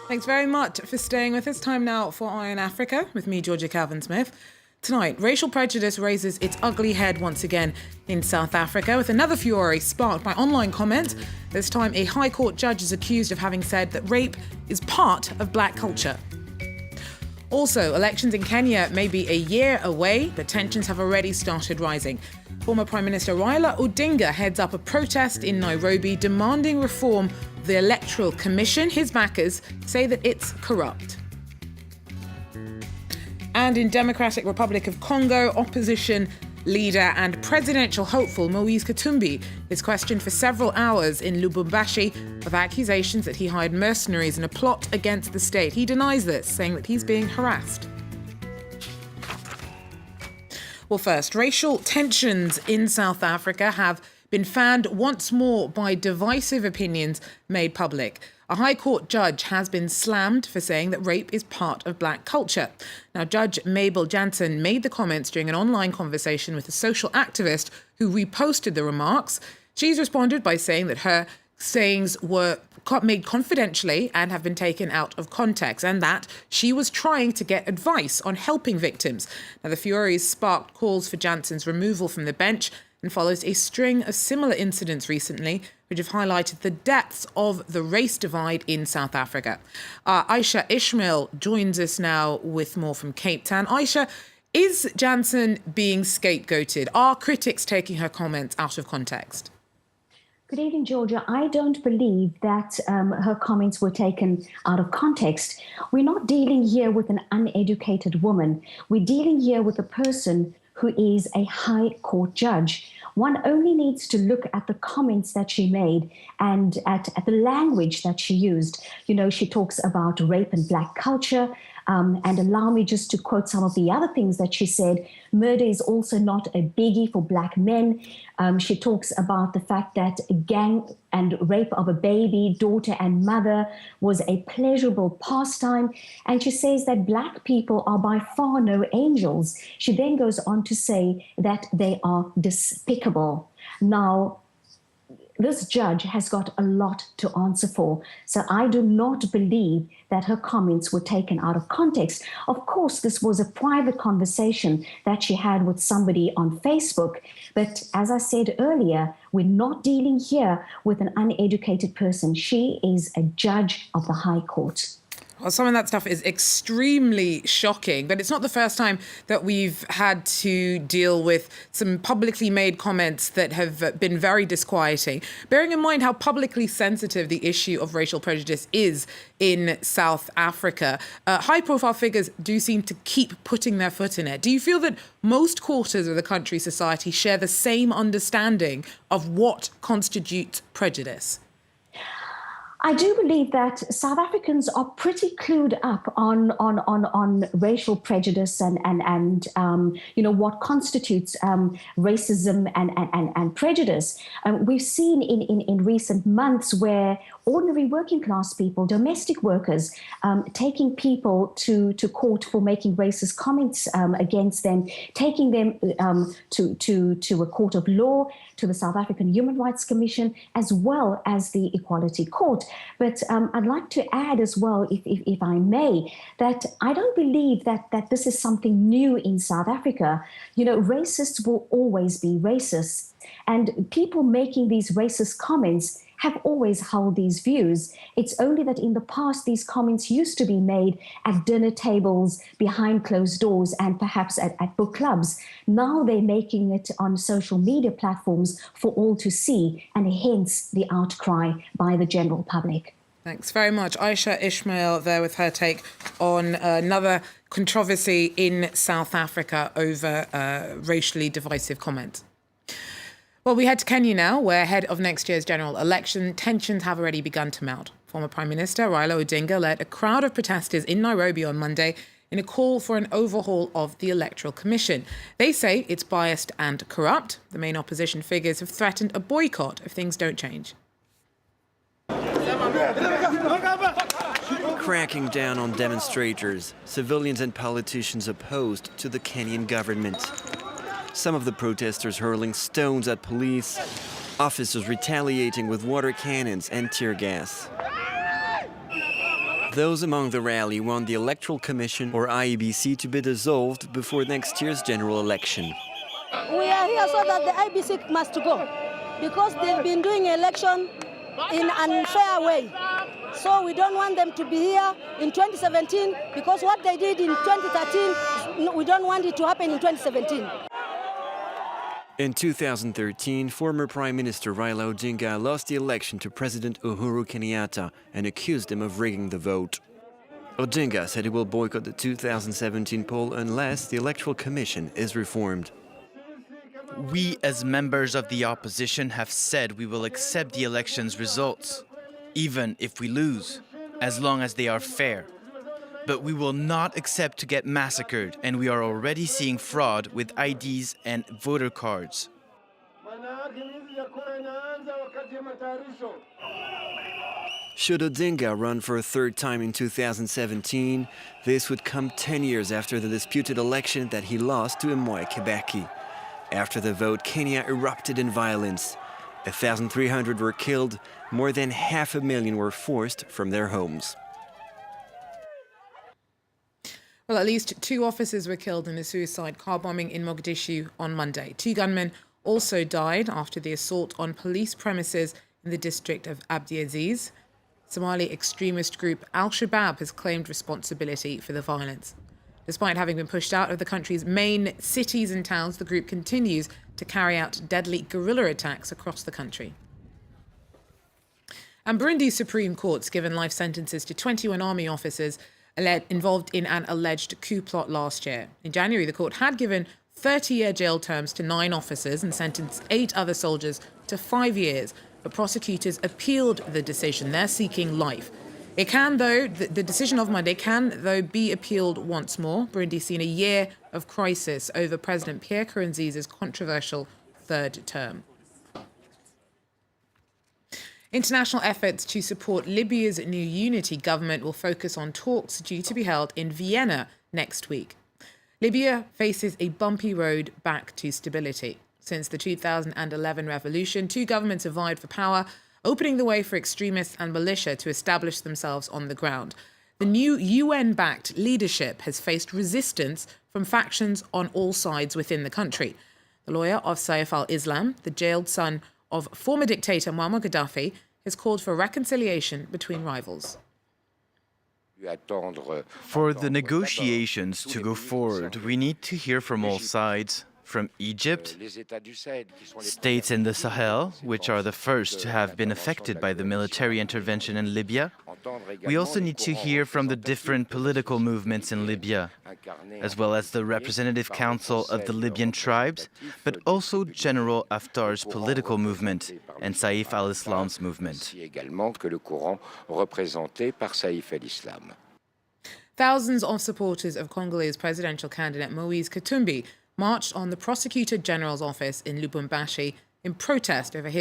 Thanks very much for staying with us. Time now for Eye on Africa with me, Georgia Calvin-Smith. Tonight, racial prejudice raises its ugly head once again in South Africa with another furore sparked by online comments. This time, a High Court judge is accused of having said that rape is part of black culture. Also, elections in Kenya may be a year away, but tensions have already started rising. Former Prime Minister Raila Odinga heads up a protest in Nairobi demanding reform of the Electoral Commission. His backers say that it's corrupt. And in Democratic Republic of Congo, opposition leader and presidential hopeful Moise Katumbi is questioned for several hours in Lubumbashi of accusations that he hired mercenaries in a plot against the state. He denies this, saying that he's being harassed. Well, first, racial tensions in South Africa have been fanned once more by divisive opinions made public. A High Court judge has been slammed for saying that rape is part of black culture. Now, Judge Mabel Jansen made the comments during an online conversation with a social activist who reposted the remarks. She's responded by saying that her sayings were made confidentially and have been taken out of context, and that she was trying to get advice on helping victims. Now, the furore sparked calls for Jansen's removal from the bench and follows a string of similar incidents recently, which have highlighted the depths of the race divide in South Africa. Aisha Ishmael joins us now with more from Cape Town. Aisha, is Jansen being scapegoated? Are critics taking her comments out of context? Good evening, Georgia. I don't believe that her comments were taken out of context. We're not dealing here with an uneducated woman. We're dealing here with a person who is a High Court judge. One only needs to look at the comments that she made and at the language that she used. You know, she talks about rape and black culture. And allow me just to quote some of the other things that she said. Murder is also not a biggie for black men. She talks about the fact that gang and rape of a baby, daughter and mother was a pleasurable pastime. And she says that black people are by far no angels. She then goes on to say that they are despicable. Now, this judge has got a lot to answer for. So I do not believe that her comments were taken out of context. Of course, this was a private conversation that she had with somebody on Facebook. But as I said earlier, we're not dealing here with an uneducated person. She is a judge of the High Court. Well, some of that stuff is extremely shocking, but it's not the first time that we've had to deal with some publicly made comments that have been very disquieting. Bearing in mind how publicly sensitive the issue of racial prejudice is in South Africa, high-profile figures do seem to keep putting their foot in it. Do you feel that most quarters of the country's society share the same understanding of what constitutes prejudice? I do believe that South Africans are pretty clued up on racial prejudice and you know what constitutes racism and prejudice. We've seen in recent months where ordinary working class people, domestic workers, taking people to court for making racist comments against them, taking them to a court of law, to the South African Human Rights Commission, as well as the Equality Court. But I'd like to add as well, if I may, that I don't believe that this is something new in South Africa. You know, racists will always be racist. And people making these racist comments have always held these views. It's only that in the past, these comments used to be made at dinner tables, behind closed doors, and perhaps at book clubs. Now they're making it on social media platforms for all to see, and hence the outcry by the general public. Thanks very much. Aisha Ishmael there with her take on another controversy in South Africa over racially divisive comments. Well, we head to Kenya now, where ahead of next year's general election, tensions have already begun to mount. Former Prime Minister Raila Odinga led a crowd of protesters in Nairobi on Monday in a call for an overhaul of the Electoral Commission. They say it's biased and corrupt. The main opposition figures have threatened a boycott if things don't change. Cracking down on demonstrators, civilians and politicians opposed to the Kenyan government. Some of the protesters hurling stones at police, officers retaliating with water cannons and tear gas. Those among the rally want the Electoral Commission or IEBC to be dissolved before next year's general election. We are here so that the IEBC must go because they've been doing election in an unfair way. So we don't want them to be here in 2017 because what they did in 2013, we don't want it to happen in 2017. In 2013, former Prime Minister Raila Odinga lost the election to President Uhuru Kenyatta and accused him of rigging the vote. Odinga said he will boycott the 2017 poll unless the Electoral Commission is reformed. We, as members of the opposition, have said we will accept the election's results, even if we lose, as long as they are fair. But we will not accept to get massacred, and we are already seeing fraud with IDs and voter cards. Should Odinga run for a third time in 2017, this would come 10 years after the disputed election that he lost to Moise Katumbi. After the vote, Kenya erupted in violence. 1,300 were killed, more than 500,000 were forced from their homes. Well, at least 2 officers were killed in a suicide car bombing in Mogadishu on Monday. 2 gunmen also died after the assault on police premises in the district of Abdiaziz. Somali extremist group Al-Shabaab has claimed responsibility for the violence. Despite having been pushed out of the country's main cities and towns, the group continues to carry out deadly guerrilla attacks across the country. And Burundi's Supreme Court's given life sentences to 21 army officers involved in an alleged coup plot last year. In January, the court had given 30-year jail terms to 9 officers and sentenced 8 other soldiers to 5 years, but prosecutors appealed the decision. They're seeking life. It can, though, the decision of Monday can, though, be appealed once more. Burundi's seen a year of crisis over President Pierre Nkurunziza's controversial 3rd term. International efforts to support Libya's new unity government will focus on talks due to be held in Vienna next week. Libya faces a bumpy road back to stability. Since the 2011 revolution, 2 governments have vied for power, opening the way for extremists and militia to establish themselves on the ground. The new UN-backed leadership has faced resistance from factions on all sides within the country. The lawyer of Saif al-Islam, the jailed son of former dictator Muammar Gaddafi, has called for reconciliation between rivals. For the negotiations to go forward, we need to hear from all sides. From Egypt, states in the Sahel, which are the first to have been affected by the military intervention in Libya. We also need to hear from the different political movements in Libya, as well as the Representative Council of the Libyan tribes, but also General Haftar's political movement and Saif al-Islam's movement. Thousands of supporters of Congolese presidential candidate Moise Katumbi marched on the Prosecutor General's office in Lubumbashi in protest over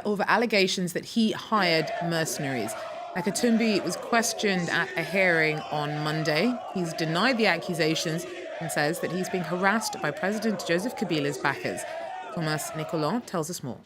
over allegations that he hired mercenaries. Katumbi was questioned at a hearing on Monday. He's denied the accusations and says that he's being harassed by President Joseph Kabila's backers. Thomas Nicolan tells us more.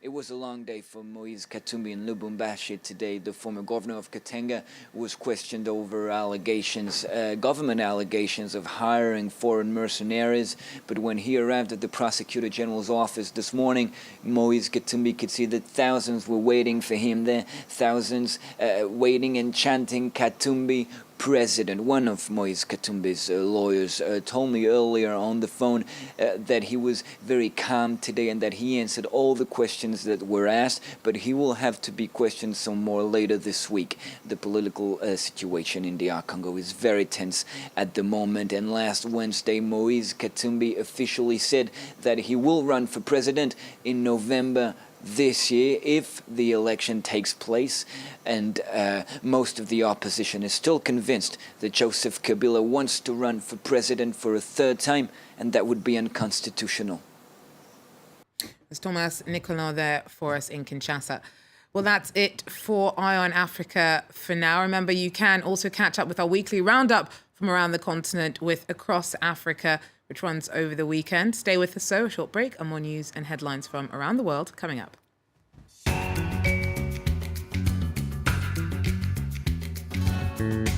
It was a long day for Moise Katumbi in Lubumbashi today. The former governor of Katanga was questioned over allegations, government allegations of hiring foreign mercenaries. But when he arrived at the Prosecutor General's office this morning, Moise Katumbi could see that thousands were waiting for him there, thousands waiting and chanting Katumbi President. One of Moise Katumbi's lawyers told me earlier on the phone that he was very calm today and that he answered all the questions that were asked, but he will have to be questioned some more later this week. The political situation in DR Congo is very tense at the moment, and last Wednesday Moise Katumbi officially said that he will run for president in November this year if the election takes place, and most of the opposition is still convinced that Joseph Kabila wants to run for president for a 3rd time, and that would be unconstitutional. There's Thomas Nicolas there for us in Kinshasa. Well, that's it for Eye on Africa for now. Remember, you can also catch up with our weekly roundup from around the continent with Across Africa, which runs over the weekend. Stay with us, so a short break and more news and headlines from around the world coming up. Odinga.